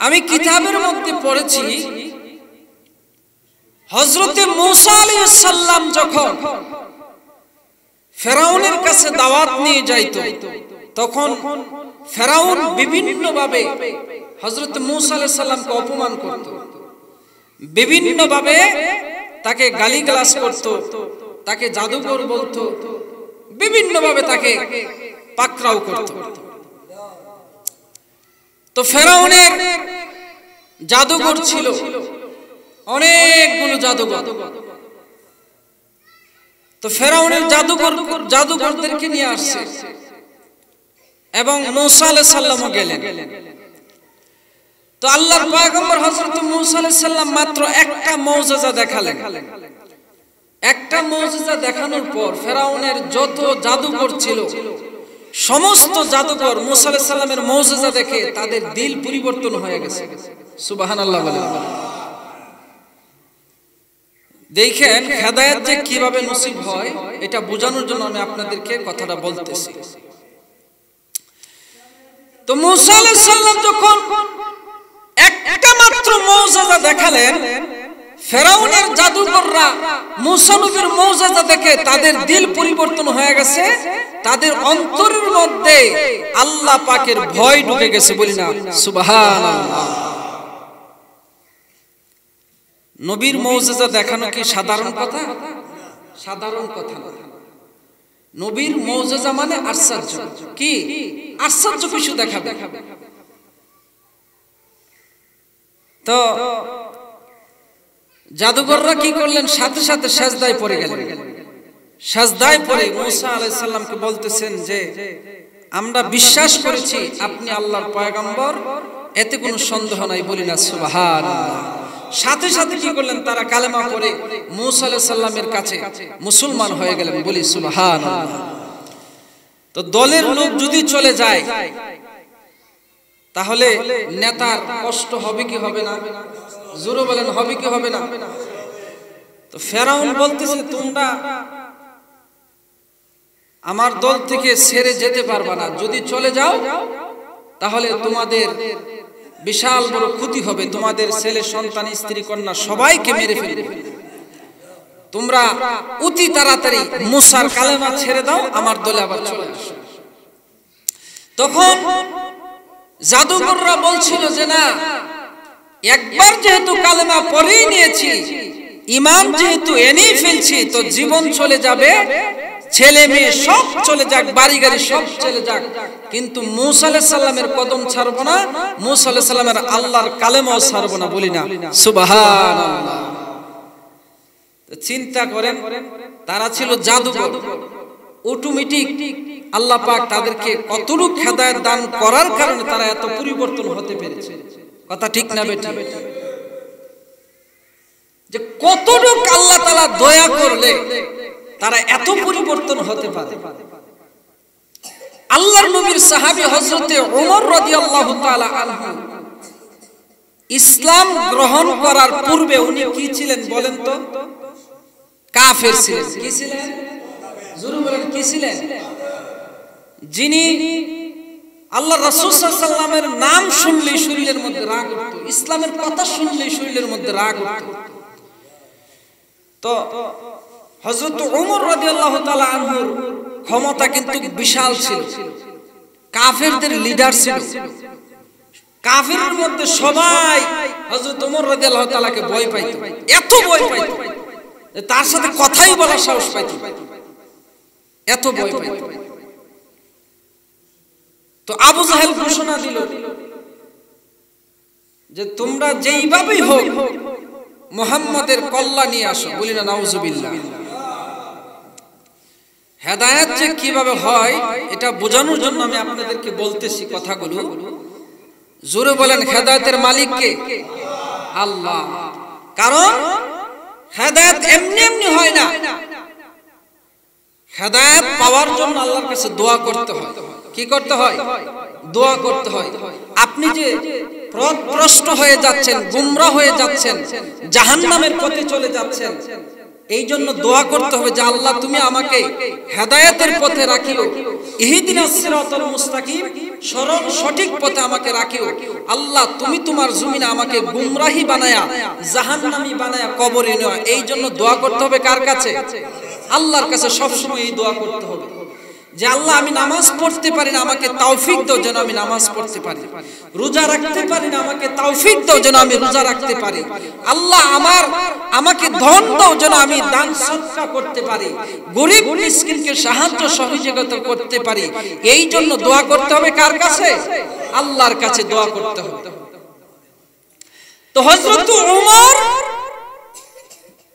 আমি কিতাবের মধ্যে পড়েছি হযরতে মূসা আলাইহিস সালাম যখন ফেরাউনের কাছে দাওয়াত নিয়ে যাইতো তখন ফেরাউন বিভিন্নভাবে হযরতে মূসা আলাইহিস সালামকে অপমান করত, বিভিন্নভাবে তাকে গালিগালাজ করত, তাকে জাদুকর বলতো, বিভিন্নভাবে তাকে পাকড়াও করত। তো ফেরাউনের জাদুকর ছিল, অনেকগুলো জাদুকর। তো ফেরাউনের জাদুকরদেরকে নিয়ে আসছে এবং মূসা আলাইহিস সালামও গেলেন। তো আল্লাহর পয়গম্বর হযরত মূসা আলাইহিস সালাম মাত্র একটা মুজিজা দেখালেন। একটা মুজিজা দেখানোর পর ফেরাউনের যত জাদুকর ছিল সমস্ত জাদুকর মূসা আলাইহিস সালামের মুজিজা দেখে তাদের দিল পরিবর্তন হয়ে গেছে। সুবহানাল্লাহ বলেন। দেখেন হেদায়েত যে কিভাবে নসিব হয় এটা বোঝানোর জন্য আমি আপনাদেরকে কথাটা বলতেছি। তো মূসা আলাইহিস সালাম যখন একটা মাত্র মুজিজা দেখালেন, ফেরাউনের জাদুকররা মূসা নবীর মুজিজা দেখে তাদের দিল পরিবর্তন হয়ে গেছে, তাদের অন্তরের মধ্যে আল্লাহ পাকের ভয় ঢুকে গেছে। বলি না সুবহানাল্লাহ। নবীর মুজিজা দেখানো কি সাধারণ কথা? সাধারণ কথা না। নবীর মুজিজা মানে আশ্চর্য। কি আশ্চর্য কিছু দেখাবে। তো জাদুকররা কি করলেন? সাথে সাথে সেজদায় পড়ে গেলেন। সেজদায় পড়ে মূসা আলাইহিস সালামকে বলতেছেন যে আমরা বিশ্বাস করেছি আপনি আল্লাহর পয়গম্বর, এতে কোনো সন্দেহ নাই। বলি না সুবহানাল্লাহ। সাথে সাথে কি করলেন? তারা কালেমা পড়ে মূসা আলাইহিস সালামের কাছে মুসলমান হয়ে গেলেন। বলি সুবহানাল্লাহ। তো দলের লোক যদি চলে যায় তাহলে নেতার কষ্ট হবে কি হবে না? জোরে বলেন, হবে কি হবে না? তো ফেরাউন বলতেছে তোমরা আমার দল থেকে ছেড়ে যেতে পারবে না, যদি চলে যাও তাহলে তোমাদের বিশাল বড় ক্ষতি হবে, তোমাদের ছেলে সন্তান স্ত্রী কন্যা সবাইকে মেরে ফেলবে। তোমরা অতি তাড়াতাড়ি মূসার কালেমা ছেড়ে দাও, আমার দলে আবার চলে আসো। তখন জাদুকররা বলছিল যে না, একবার যেহেতু কালেমা পড়েই নিয়েছি, ঈমান যেহেতু এনেই ফেলছি, তো জীবন চলে যাবে, ছেলে মেয়ে সব চলে যাক, বাড়ি গাড়ি সব চলে যাক, কিন্তু মূসা আলাইহিস সালামের কদম ছাড়বো না, মূসা আলাইহিস সালামের আল্লাহর কালেমাও ছাড়বো না। বলি না সুবহানাল্লাহ। চিন্তা করেন, তারা ছিল জাদুকর, অটোমেটিক আল্লাহ পাক তাদেরকে কতটুকু হেদায়েত দান করার কারণে তারা এত পরিবর্তন হতে পেরেছে। কথা ঠিক না বেটি? যে কতটুকু আল্লাহ তাআলা দয়া করলে তারা এত পরিবর্তন হতে পারে। আল্লাহর নবীর সাহাবী হযরতে ওমর রাদিয়াল্লাহু তাআলা আনহু ইসলাম গ্রহণ করার পূর্বে উনি কি ছিলেন বলেন তো? কাফের ছিলেন। কি ছিলেন? জোরে বলেন, কি ছিলেন? যিনি আল্লাহ রাসূল সাল্লাল্লাহু আলাইহি ওয়াসাল্লামের নাম শুনলেই শরীরের মধ্যে রাগ উঠতো, ইসলামের কথা শুনলেই শরীরের মধ্যে রাগ উঠতো। তো হযরত ওমর রাদিয়াল্লাহু তাআলা আনহুর ক্ষমতা কিন্তু বিশাল ছিল, কাফেরদের লিডার ছিল। কাফেরের মধ্যে সবাই হযরত ওমর রাদিয়াল্লাহু তাআলাকে ভয় পাইত, এত ভয় পাইত তার সাথে কথাই বলার সাহস পাইত, এত ভয় পাইত। তো আবু জাহেল ঘোষণা দিল যে তোমরা যেইভাবেই হোক মুহাম্মাদের কল্লা নিয়ে আসো। বলি না নাউজুবিল্লাহ। হেদায়েত যে কিভাবে হয় এটা বোঝানোর জন্য আমি আপনাদেরকে বলতেছি কথাগুলো। জোরে বলেন, হেদায়েতের মালিক কে? আল্লাহ। কারণ হেদায়েত এমনি এমনি হয় না, হেদায়েত পাওয়ার জন্য আল্লাহর কাছে দোয়া করতে হয়। কি করতে হয়? দোয়া করতে হয়। আপনি যে পথভ্রষ্ট হয়ে যাচ্ছেন, গুমরা হয়ে যাচ্ছেন, জাহান্নামের পথে চলে যাচ্ছেন, এই জন্য দোয়া করতে হবে যে আল্লাহ তুমি আমাকে হেদায়েতের পথে রাখিও। ইহদিনাস সিরাতাল মুস্তাকিম, সরল সঠিক পথে আমাকে রাখিও। আল্লাহ তুমি তোমার জমিনে আমাকে গুমরাহি বানায়া জাহান্নামী বানায়া কবরে নিও। এই জন্য দোয়া করতে হবে কার কাছে? আল্লাহর কাছে সবসময় এই দোয়া করতে হবে যে আল্লাহ আমি নামাজ পড়তে পারি না, আমাকে তৌফিক দাও যেন আমি নামাজ পড়তে পারি। রোজা রাখতে পারি না, আমাকে তৌফিক দাও যেন আমি রোজা রাখতে পারি। আল্লাহ আমাকে ধন দাও যেন আমি দান সদকা করতে পারি, গরিব মিসকিনকে সাহায্য সহযোগিতা করতে পারি। এই জন্য দোয়া করতে হবে কার কাছে? আল্লাহর কাছে দোয়া করতে হবে। তো হযরত ওমর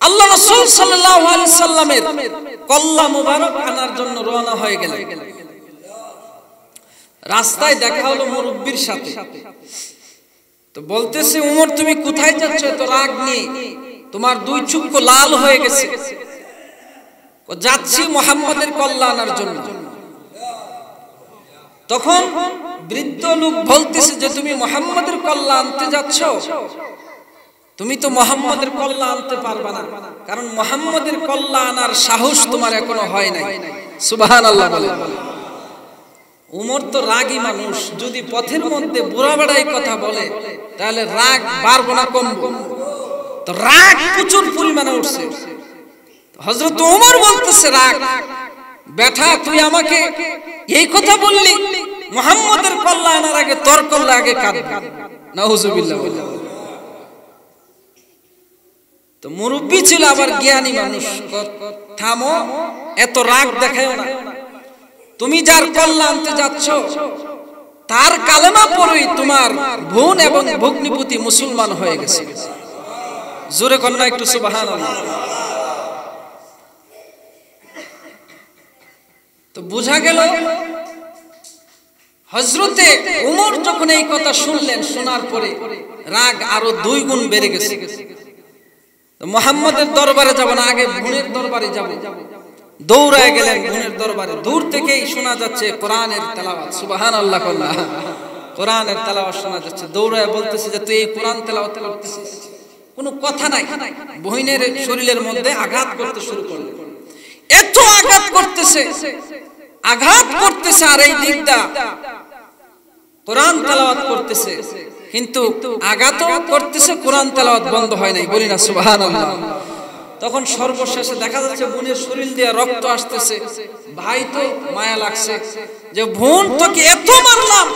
আল্লাহ রাসূল সাল্লাল্লাহু আলাইহি সাল্লামের কল্লা মুবারক আনার জন্য রওনা হয়ে গেলেন। রাস্তায় দেখা হলো মুরব্বির সাথে। তো বলতেছে ওমর তুমি কোথায় যাচ্ছ এত রাগ নিয়ে? তোমার দুই চক্ষু লাল হয়ে গেছে। যাচ্ছি মুহাম্মাদের কল্লা আনার জন্য। তখন বৃদ্ধ লোক বলতেছে যে তুমি মুহাম্মাদের কল্লা আনতে যাচ্ছ? তুমি তো মুহাম্মাদের কল্লা আনতে পারবে না, কারণ মুহাম্মাদের কল্লা আনার সাহস তোমার এখনো হয় নাই। সুবহানাল্লাহ বলেন। উমর তো রাগী মানুষ, যদি পথের মধ্যে বুড়া বেড়াই কথা বলে তাহলে রাগ বাড়বো না কমবো? তো রাগ প্রচুর পরিমাণে উঠছে। হযরত ওমর বলতেছে রাগ বেটা তুই আমাকে এই কথা বললি, মুহাম্মাদের কল্লা আনার আগে তোর কল্লা আগে কাটবে। নাউজুবিল্লাহ। তো মুরব্বি ছিল আবার জ্ঞানী মানুষ, থামো এত রাগ দেখায়ও না। তুমি যার কল্লা আনতে যাচ্ছ তার কালেমা পড়েই তোমার বোন এবং ভগ্নিপতি মুসলমান হয়ে গেছে। জোরে কন্যা একটু সুবহানাল্লাহ। তো বোঝা গেল হযরতে ওমর যখন এই কথা শুনলেন, শোনার পরে রাগ আরো 2 গুণ বেড়ে গেছে। মুহাম্মাদের দরবারে যাব না, আগে বোনের দরবারে যাব। দৌড়ায় গেলেন বোনের দরবারে। দূর থেকেই শোনা যাচ্ছে কোরআনের তেলাওয়াত। সুবহানাল্লাহ। কোরআনের তেলাওয়াত শোনা যাচ্ছে। দৌড়ায় বলতেছে যে তুই এই কোরআন তেলাওয়াত করতেছিস, কোনো কথা নাই। বহিনের শরীরের মধ্যে আঘাত করতে শুরু করলেন। এত আঘাত করতেছে আর এই দিকটা কোরআন তেলাওয়াত করতেছে, কিন্তু আঘাতও করতেছে, কোরআন তেলাওয়াত বন্ধ হয় নাই। বলি না সুবহানাল্লাহ। তখন সর্বশেষে দেখা যাচ্ছে বোনের শরীর দিয়ে রক্ত আসতেছে। ভাই তো মায়া লাগছে যে বোন তোকে এত মারলাম,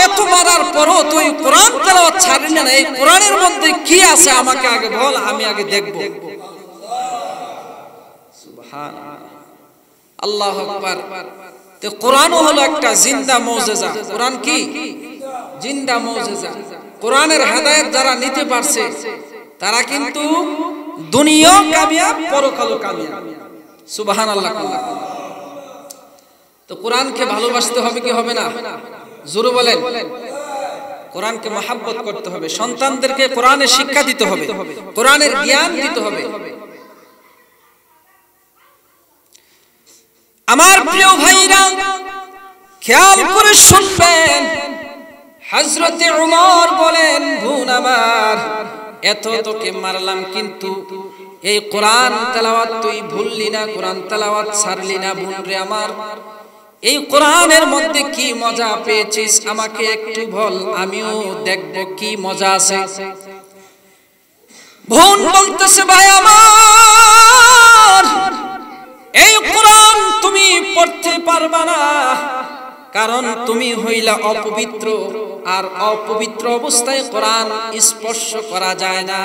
এত মারার পরও তুই কোরআন তেলাওয়াত ছাড়লি না। এই কোরআনের মধ্যে কি আছে আমাকে আগে বল, আমি আগে দেখব। সুবহানাল্লাহ, আল্লাহু আকবার। তো কোরআনও হলো একটা জিন্দা মুজিজা। কোরআন কি? জিন্দা মুজিজা। কোরআনের হেদায়েত যারা নিতে পারছে তারা কিন্তু দুনিয়াও কামিয়াব, পরকালও কামিয়াব। সুবহানাল্লাহ। তো কোরআনকে ভালোবাসতে হবে কি হবে না? জোরে বলেন। কোরআনকে মহব্বত করতে হবে, সন্তানদেরকে কোরআনের শিক্ষা দিতে হবে, কোরআনের জ্ঞান দিতে হবে। আমার প্রিয় ভাইরা খেয়াল করে শুনবেন, হযরতে ওমর বলেন বোন আমার এত তোকে মারলাম, কিন্তু এই কোরআন তেলাওয়াত তুই ভুললি না, কোরআন তেলাওয়াত ছাড়লি না। বোন রে আমার, এই কোরআনের মধ্যে কি মজা পেয়েছিস আমাকে একটু বল, আমিও দেখব কি মজা আছে। বোন বলতেছে ভাই আমার, এই কোরআন তুমি পড়তে পারবা না, কারণ তুমি হইলা অপবিত্র, আর অপবিত্র অবস্থায় কোরআন স্পর্শ করা যায় না।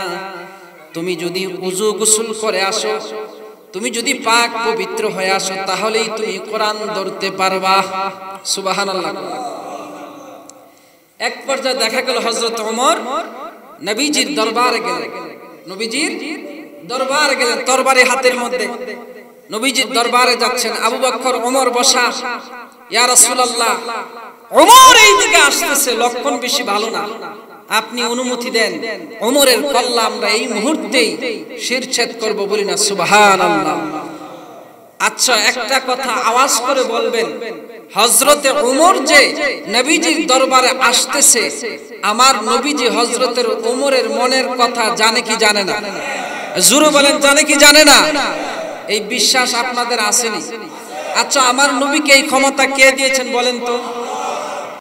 তুমি যদি ওযু গোসল করে আসো, তুমি যদি পাক পবিত্র হয়ে আসো, তাহলেই তুমি কোরআন ধরতে পারবা। সুবহানাল্লাহ। এক পর্যায়ে দেখা গেল হযরত ওমর নবীজির দরবারে গেলেন। নবীজির দরবারে গেলেন, তরবারি হাতের মধ্যে নবীজির দরবারে যাচ্ছেন। আবু বকর ওমর বসা। ইয়া রাসূলুল্লাহ, ওমর এই দিকে আসতেছে, লক্ষণ বেশি ভালো না, আপনি অনুমতি দেন, ওমরের কল্লা আমরা এই মুহূর্তেই শিরচ্ছেদ করব। বলি না সুবহানাল্লাহ। আচ্ছা, একটা কথা আওয়াজ করে বলবেন, হযরতে ওমর যে নবীজির দরবারে আসতেছে, আমার নবীজি হযরতের ওমরের মনের কথা জানে কি জানে না? জোরে বলেন, জানে কি জানে না? এই বিশ্বাস আপনাদের আসেনি? আচ্ছা আমার নবীকে এই ক্ষমতা কে দিয়েছেন বলেন তো?